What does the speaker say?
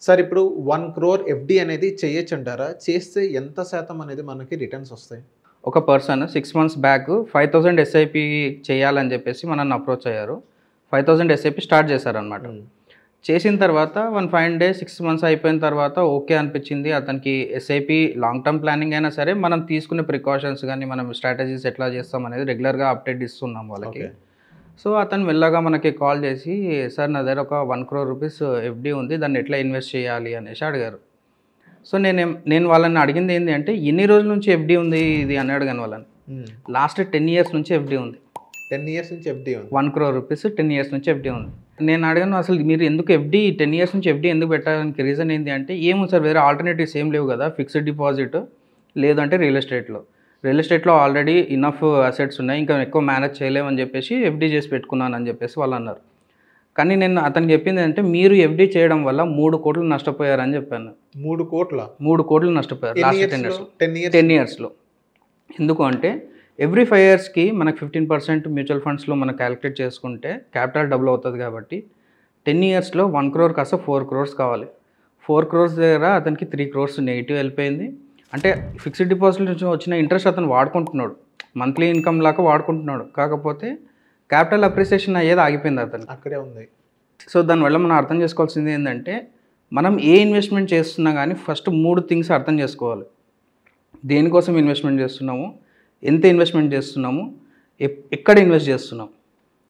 Sir ఇప్పుడు 1 crore FD అనేది చేయొచ్చంటారా? చేస్తే ఎంత శాతం అనేది మనకి రిటర్న్స్ వస్తాయి? ఒక పర్సన్ 6 మంత్స్ బ్యాక్ 5000 ఎస్ఐపి చేయాలని చెప్పేసి మనల్ని అప్రోచ్ అయ్యారు. 5000 ఎస్ఐపి స్టార్ట్ చేశారనమాట. చేసిన తర్వాత 5 డేస్ 6 మంత్స్ అయిపోయిన తర్వాత ఓకే అనిపించింది. అతనికి ఎస్ఐపి లాంగ్ టర్మ్ ప్లానింగ్ అయినా సరే మనం తీసుకునే ప్రికాషన్స్ కానీ మనం స్ట్రాటజీస్ ఎట్లా చేస్తాం అనేది రెగ్యులర్గా అప్డేట్ ఇస్తున్నాం వాళ్ళకి. సో అతను మెల్లగా మనకి కాల్ చేసి సార్ నా దగ్గర ఒక 1 crore రూపీస్ ఎఫ్‌డి ఉంది, దాన్ని ఎట్లా ఇన్వెస్ట్ చేయాలి అనేసి అడిగారు. సో నేను వాళ్ళని అడిగింది ఏంటి అంటే ఎన్ని రోజుల నుంచి ఎఫ్‌డి ఉంది ఇది అని అడిగాను వాళ్ళని. లాస్ట్ 10 years నుంచి ఎఫ్‌డి ఉంది. 10 years నుంచి ఎఫ్‌డి ఉంది. 1 crore రూపీస్ 10 years నుంచి ఎఫ్‌డి ఉంది. నేను అడిగాను అసలు మీరు ఎందుకు ఎఫ్‌డి 10 years నుంచి ఎఫ్‌డి ఎందుకు పెట్టడానికి రీజన్ ఏంటి అంటే ఏముంది సార్ వేరే ఆల్టర్నేటివ్స్ ఏం లేవు కదా, ఫిక్స్డ్ డిపాజిట్ లేదంటే రియల్ ఎస్టేట్లో ఆల్రెడీ ఇనఫ్ అసెట్స్ ఉన్నాయి, ఇంకా ఎక్కువ మేనేజ్ చేయలేమని చెప్పేసి ఎఫ్‌డి చేసి పెట్టుకున్నాను అని చెప్పేసి వాళ్ళు అన్నారు. కానీ నేను అతనికి చెప్పింది అంటే మీరు ఎఫ్‌డి చేయడం వల్ల 3 కోట్లు నష్టపోయారని చెప్పాను. 3 కోట్ల? 3 కోట్లు నష్టపోయారు లాస్ట్ 10 years. 10 yearsలో. ఎందుకు అంటే ఎవ్రీ 5 yearsకి మనకు 15% మ్యూచువల్ ఫండ్స్లో మనం క్యాలిక్యులేట్ చేసుకుంటే క్యాపిటల్ డబుల్ అవుతుంది కాబట్టి 10 yearsలో 1 crore కాస్త 4 crores కావాలి. 4 crores దగ్గర అతనికి 3 crores నెగిటివ్ వెళ్ళిపోయింది. అంటే ఫిక్స్డ్ డిపాజిట్ నుంచి వచ్చిన ఇంట్రెస్ట్ అతను వాడుకుంటున్నాడు, మంత్లీ ఇన్కమ్ లాగా వాడుకుంటున్నాడు. కాకపోతే క్యాపిటల్ అప్రిసియేషన్ అయ్యేది ఆగిపోయింది అతను అక్కడే ఉంది. సో దానివల్ల మనం అర్థం చేసుకోవాల్సింది ఏంటంటే మనం ఏ ఇన్వెస్ట్మెంట్ చేస్తున్నా కానీ ఫస్ట్ 3 థింగ్స్ అర్థం చేసుకోవాలి. దేనికోసం ఇన్వెస్ట్మెంట్ చేస్తున్నాము, ఎంత ఇన్వెస్ట్మెంట్ చేస్తున్నాము, ఎక్కడ ఇన్వెస్ట్ చేస్తున్నాం.